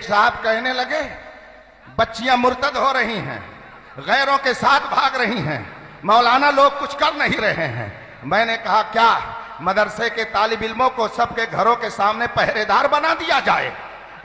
साहब कहने लगे बच्चियां मुर्तद हो रही हैं, गैरों के साथ भाग रही हैं, मौलाना लोग कुछ कर नहीं रहे हैं। मैंने कहा क्या मदरसे के तालिब इल्मों को सबके घरों के सामने पहरेदार बना दिया जाए,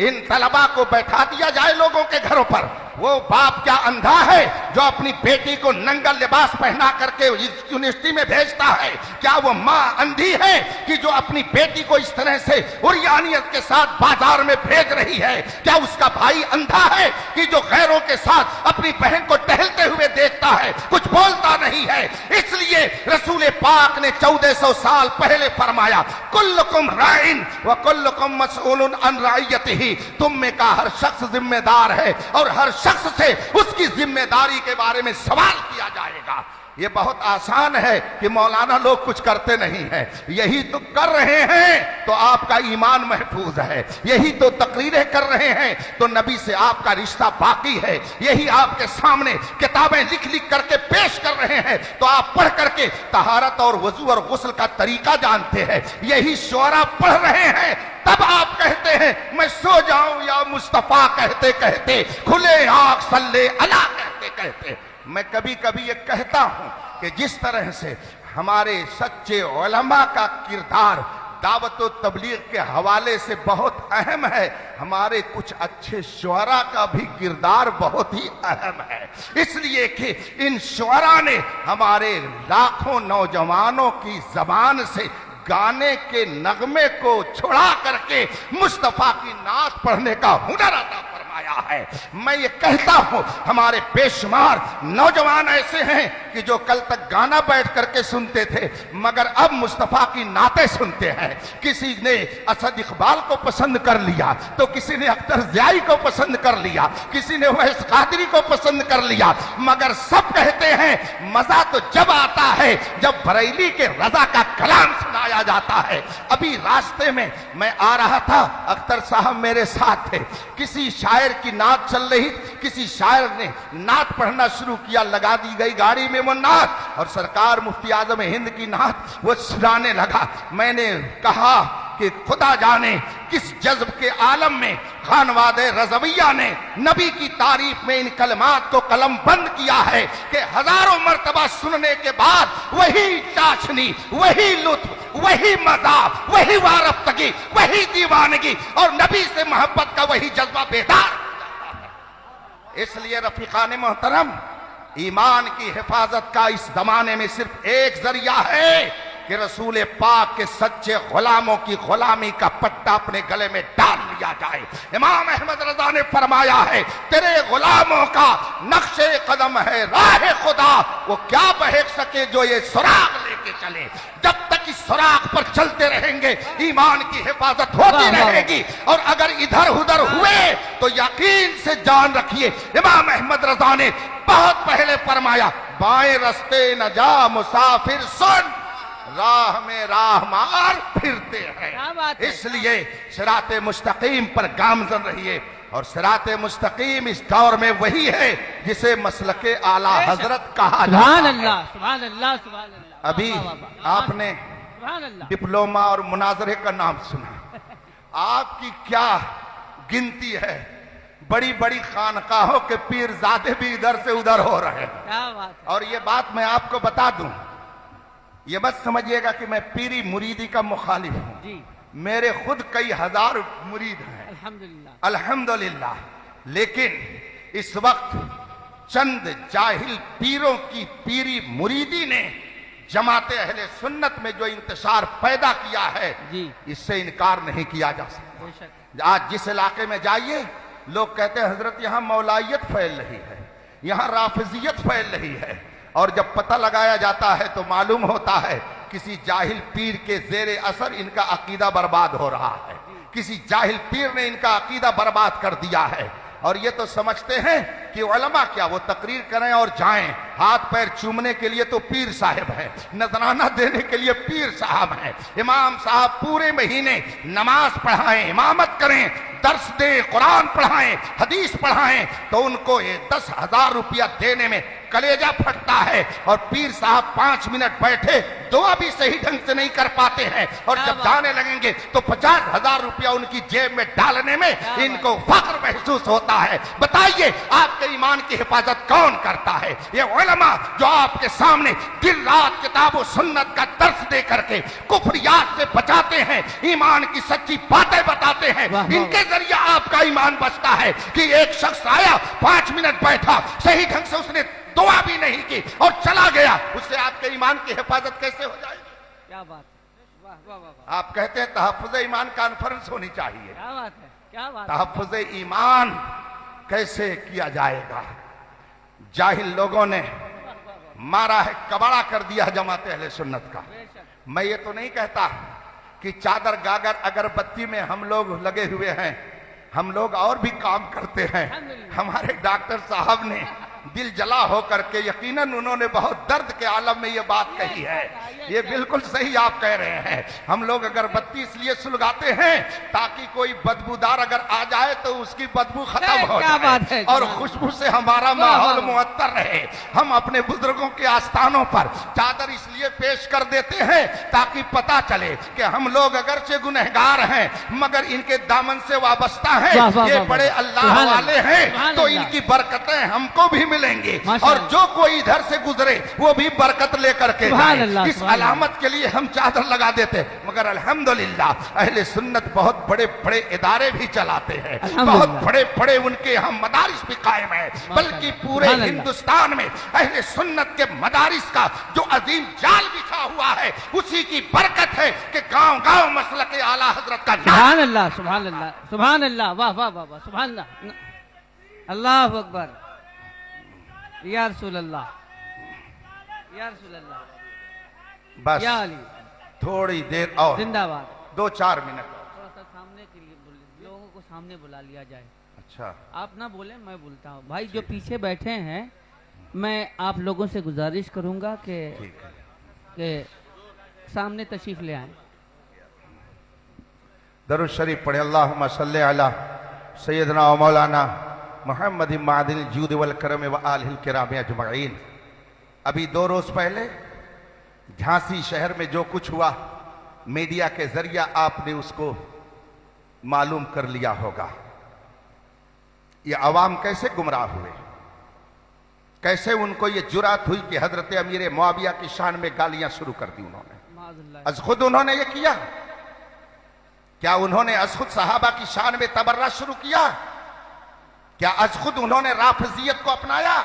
इन तलबा को बैठा दिया जाए लोगों के घरों पर। वो बाप क्या अंधा है जो अपनी बेटी को नंगा लिबास पहना करके यूनिवर्सिटी में भेजता है? क्या वो माँ अंधी है कि जो अपनी बेटी को इस तरह से उरियानियत के साथ बाजार में भेज रही है? क्या उसका भाई अंधा है कि जो गैरों के साथ अपनी बहन को टहलते हुए देखता है, कुछ बोलता नहीं है? इसलिए रसूल पाक ने 1400 साल पहले फरमाया कुल्लुकुम राइन व कुल्लुकुम मसऊलुन अन रइयतिही, तुम में का हर शख्स जिम्मेदार है और हर शख्स से उसकी जिम्मेदारी के बारे में सवाल किया जाएगा। ये बहुत आसान है कि मौलाना लोग कुछ करते नहीं है, यही तो कर रहे हैं तो आपका ईमान महफूज है, यही तो तकरीरें कर रहे हैं तो नबी से आपका रिश्ता बाकी है, यही आपके सामने किताबें लिख लिख करके पेश कर रहे हैं तो आप पढ़ करके तहारत और वजू और गुस्ल का तरीका जानते हैं, यही शुअरा पढ़ रहे हैं तब आप कहते हैं मैं सो जाऊं या मुस्तफा कहते कहते, खुले आंख सल्ले अला कहते कहते। मैं कभी कभी ये कहता हूं कि जिस तरह से हमारे सच्चे उलमा का किरदार दावत व तबलीग के हवाले से बहुत अहम है, हमारे कुछ अच्छे शुअरा का भी किरदार बहुत ही अहम है। इसलिए कि इन शुअरा ने हमारे लाखों नौजवानों की जबान से गाने के नगमे को छुड़ा करके मुस्तफा की नात पढ़ने का हुनर अता फरमाया है। मैं ये कहता हूं हमारे बेशुमार नौजवान ऐसे हैं कि जो कल तक गाना बैठ करके सुनते थे मगर अब मुस्तफा की नातें सुनते हैं। किसी ने असद इकबाल को पसंद कर लिया तो किसी ने अख्तर ज़ियाई को पसंद कर लिया, किसी ने वैस कादरी को पसंद कर लिया, मगर सब कहते हैं मजा तो जब आता है जब बरेली के रजा का कलाम सुनाया जाता है। अभी रास्ते में मैं आ रहा था, अख्तर साहब मेरे साथ थे, किसी शायर की नात चल रही, किसी शायर ने नात पढ़ना शुरू किया, लगा दी गई गाड़ी में वो नात और सरकार मुफ्ती आजम हिंद की नात वो सुनाने लगा। मैंने कहा कि खुदा जाने किस जज्ब के आलम में खानवादे रज़विया ने नबी की तारीफ में इन कलमात को कलम बंद किया है कि हजारों मर्तबा सुनने के बाद वही चाशनी, वही लुत्फ, वही मजा, वही वारफ्तगी, वही दीवानगी और नबी से मोहब्बत का वही जज्बा बेदार हो जाता है। इसलिए रफीकान मोहतरम, ईमान की हिफाजत का इस जमाने में सिर्फ एक जरिया है कि रसूल पाक के सच्चे गुलामों की गुलामी का पट्टा अपने गले में डाल लिया जाए। इमाम अहमद रजा ने फरमाया है तेरे गुलामों का नक्शे कदम है राह खुदा, वो क्या बहक सके जो ये सुराग लेके चले। जब तक इस सुराग पर चलते रहेंगे ईमान की हिफाजत होती रहेगी और अगर इधर उधर हुए तो यकीन से जान रखिए इमाम अहमद रजा ने बहुत पहले फरमाया बाएं रस्ते न जा मुसाफिर सुन, राह में राह मार फिरते हैं। इसलिए सिराते मुस्तकीम पर गामजन रहिए और सिराते मुस्तकीम इस दौर में वही है जिसे मसलके आला हजरत कहा जाता है। अभी आपने डिप्लोमा और मुनाजरे का नाम सुना, आपकी क्या गिनती है, बड़ी बड़ी खानकाहों के पीरजादे भी इधर से उधर हो रहे हैं। और ये बात मैं आपको बता दूं, ये मत समझिएगा कि मैं पीरी मुरीदी का मुखालिफ हूं, मेरे खुद कई हजार मुरीद हैं अल्हम्दुलिल्लाह अल्हम्दुलिल्लाह, लेकिन इस वक्त चंद जाहिल पीरों की पीरी मुरीदी ने जमाते अहले सुन्नत में जो इंतशार पैदा किया है इससे इनकार नहीं किया जा सकता। आज जिस इलाके में जाइए लोग कहते हैं हजरत यहाँ मौलाइयत फैल रही है, यहाँ राफिजियत फैल रही है, और जब पता लगाया जाता है तो मालूम होता है किसी जाहिल पीर के जेरे असर इनका अकीदा बर्बाद हो रहा है, किसी जाहिल पीर ने इनका अकीदा बर्बाद कर दिया है। और ये तो समझते हैं कि उलमा क्या वो तकरीर करें और जाएं, हाथ पैर चूमने के लिए तो पीर साहब है, नजराना देने के लिए पीर साहब है। इमाम साहब पूरे महीने नमाज पढ़ाएं, इमामत करें, दर्स दे, कुरान पढ़ाएं, हदीस पढ़ाएं तो उनको ये 10,000 रुपया देने में कलेजा फटता है। और पीर साहब 5 मिनट बैठे, दुआ भी सही ढंग से नहीं कर पाते हैं, और जब जाने लगेंगे तो 50,000 रुपया उनकी जेब में डालने में इनको फख्र महसूस होता है। बताइए आपके ईमान की हिफाजत कौन करता है? ये उलमा जो आपके सामने दिन रात किताब सुन्नत का दर्स दे करके कुफ्रियात से बचाते हैं, ईमान की सच्ची बातें बताते हैं, इनके जरिए आपका ईमान बचता है। कि एक शख्स आया, 5 मिनट बैठा, सही ढंग से उसने दुआ भी नहीं की और चला गया, उससे आपके ईमान की हिफाजत कैसे हो जाएगी? क्या बात है, वाह वाह वाह। आप कहते हैं तहफ्फुज़ ईमान कॉन्फ्रेंस होनी चाहिए। क्या बात है, क्या बात। तहफ्फुज़ ईमान कैसे किया जाएगा? जाहिल लोगों ने मारा है, कबाड़ा कर दिया जमात अहले सुन्नत का। मैं ये तो नहीं कहता कि चादर गागर अगरबत्ती में हम लोग लगे हुए हैं, हम लोग और भी काम करते हैं। हमारे डॉक्टर साहब ने दिल जला होकर के, यकीनन उन्होंने बहुत दर्द के आलम में ये बात कही है। ये बिल्कुल सही आप कह रहे हैं। हम लोग अगरबत्ती इसलिए सुलगाते हैं ताकि कोई बदबूदार अगर आ जाए तो उसकी बदबू खत्म हो जाए और खुशबू से हमारा माहौल मुअत्तर रहे। हम अपने बुजुर्गों के आस्थानों पर चादर इसलिए पेश कर देते हैं ताकि पता चले कि हम लोग अगरचे गुनहगार हैं मगर इनके दामन से वाबस्ता हैं, ये बड़े अल्लाह वाले हैं, तो इनकी बरकतें हमको भी मिलेंगे और जो कोई इधर से गुजरे वो भी बरकत लेकर के जाए। इस अलामत के लिए हम चादर लगा देते। मगर अल्हम्दुलिल्लाह अहले सुन्नत बहुत बड़े बड़े इदारे भी चलाते हैं, बहुत बड़े बड़े उनके यहाँ मदारिस भी कायम है, बल्कि पूरे हिंदुस्तान में अहले सुन्नत के मदारिस का जो अजीम जाल बिछा हुआ है उसी की बरकत है कि गांव गांव मसलक आला हजरत का सुभान अल्लाह, सुभान अल्लाह, सुभान अल्लाह, वाह वाह वाह, सुभान अल्लाह, अल्लाह अकबर, या रसूल अल्लाह, या रसूल अल्लाह। बस थोड़ी देर और, जिंदाबाद, 2-4 मिनट थोड़ा सा सामने के लिए लोगों को सामने बुला लिया जाए। अच्छा, आप ना बोले, मैं बोलता हूँ। भाई जो पीछे बैठे हैं, मैं आप लोगों से गुजारिश करूंगा कि सामने तशरीफ ले आए। दरूद शरीफ पढ़े। अल्लाहुम्मा सल्ली अला सय्यदना व मौलाना मुहम्मद मादिल जूद वल करम व आलिहिल किराम अजमईन। अभी 2 रोज पहले झांसी शहर में जो कुछ हुआ, मीडिया के जरिए आपने उसको मालूम कर लिया होगा। ये अवाम कैसे गुमराह हुए, कैसे उनको ये जुरात हुई कि हजरत अमीर मुआविया की शान में गालियां शुरू कर दी उन्होंने। अज खुद उन्होंने ये किया क्या? उन्होंने अज खुद सहाबा की शान में तबर्रा शुरू किया क्या? अज खुद उन्होंने राफजियत को अपनाया?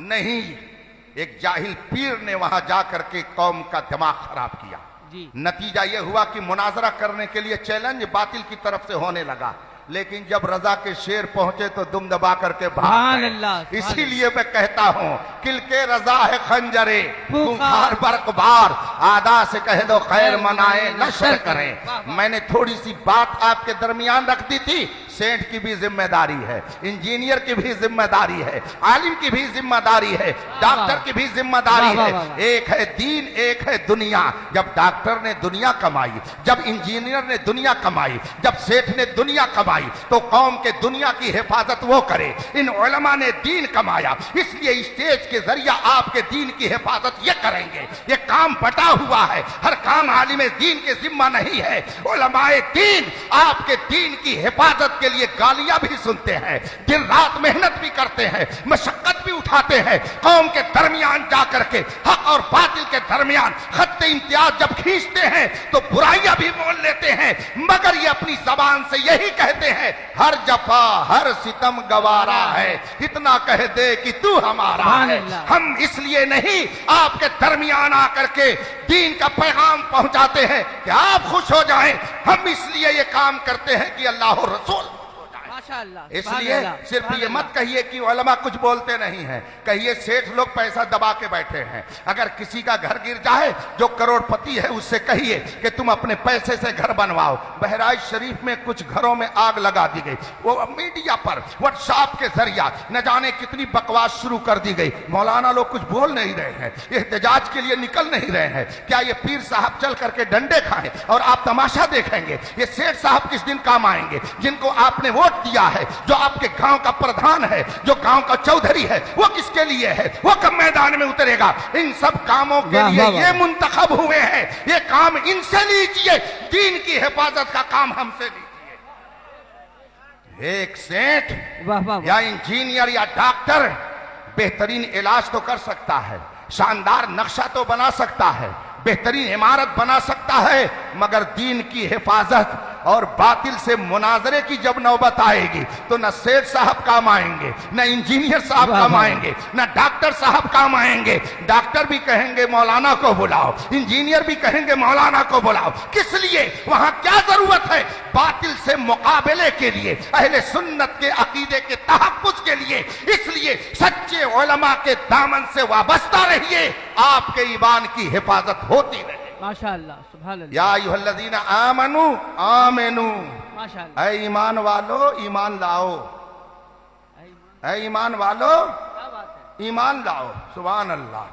नहीं, एक जाहिल पीर ने वहां जाकर के कौम का दिमाग खराब किया। नतीजा यह हुआ कि मुनाजरा करने के लिए चैलेंज बातिल की तरफ से होने लगा, लेकिन जब रजा के शेर पहुंचे तो दुम दबा करके भाग गए। इसीलिए मैं कहता हूं किल के रजा है खंजरे खूंखार बरकबार, आदा से कह दो खैर मनाए नशर करें। मैंने थोड़ी सी बात आपके दरमियान रख दी थी। सेठ की भी जिम्मेदारी है, इंजीनियर की भी जिम्मेदारी है, आलिम की भी जिम्मेदारी है, डॉक्टर की भी जिम्मेदारी है। एक है दीन, एक है दुनिया। जब डॉक्टर ने दुनिया कमाई, जब इंजीनियर ने दुनिया कमाई, जब सेठ ने दुनिया कमाई, तो कौम के दुनिया की हिफाजत वो करे। इन उलमा ने दीन कमाया, इसलिए स्टेज के जरिए आपके दीन की हिफाजत ये करेंगे। ये काम बटा हुआ है, हर काम आलिम दीन के जिम्मा नहीं है। उलमाए दीन आपके दीन की हिफाजत के लिए गालियां भी सुनते हैं, दिन रात मेहनत भी करते हैं, मशक्कत भी उठाते हैं। कौम के दरमियान जाकर के हक और बातिल के दरमियान खत्ते इम्तियाज जब खींचते हैं तो बुराइयां भी बोल लेते हैं, मगर ये अपनी जबान से यही कहते हैं हर जफा हर सितम गवारा है, इतना कह दे कि तू हमारा है। हम इसलिए नहीं आपके दरमियान आकर के दीन का पैगाम पहुंचाते हैं कि आप खुश हो जाएं, हम इसलिए ये काम करते हैं कि अल्लाह और रसूल। इसलिए सिर्फ ये मत कहिए कि उलमा कुछ बोलते नहीं हैं, कहिए सेठ लोग पैसा दबा के बैठे हैं। अगर किसी का घर गिर जाए जो करोड़पति है, उससे कहिए कि तुम अपने पैसे से घर बनवाओ। बहराइच शरीफ में कुछ घरों में आग लगा दी गई, वो मीडिया पर व्हाट्सएप के जरिए न जाने कितनी बकवास शुरू कर दी गई। मौलाना लोग कुछ बोल नहीं रहे हैं, एहतजाज के लिए निकल नहीं रहे हैं। क्या ये पीर साहब चल करके डंडे खाएं और आप तमाशा देखेंगे? ये सेठ साहब किस दिन काम आएंगे जिनको आपने वोट दिया मुखिया है, जो आपके गांव का प्रधान है, जो गांव का चौधरी है, वो किसके लिए है? वो कब मैदान में उतरेगा? इन सब कामों के वाह, लिए वाह, वाह। ये मुंतखब हुए हैं। ये काम इनसे लीजिए, दीन की हिफाजत का काम हमसे लीजिए। एक सेठ वाह वाह वाह। या इंजीनियर या डॉक्टर बेहतरीन इलाज तो कर सकता है, शानदार नक्शा तो बना सकता है, बेहतरीन इमारत बना सकता है, मगर दीन की हिफाजत और बातिल से मुनाजरे की जब नौबत आएगी तो न सेठ साहब काम आएंगे, न इंजीनियर साहब वाह, काम वाह। आएंगे, न डॉक्टर साहब काम आएंगे। डॉक्टर भी कहेंगे मौलाना को बुलाओ, इंजीनियर भी कहेंगे मौलाना को बुलाओ। किस लिए? वहां क्या जरूरत है? बातिल से मुकाबले के लिए, अहले सुन्नत के अकीदे के तहफ्फुज़ के लिए। इसलिए सच्चे उलमा के दामन से वाबस्ता रहिए, आपके ईमान की हिफाजत होती रहे। माशाअल्लाह, सुभान अल्लाह, या अय्युहल्लज़ीना आमनू आमिनू, माशाअल्लाह। ऐ ईमान वालो ईमान लाओ, ऐ ईमान वालो क्या बात है। ईमान लाओ। सुभान अल्लाह।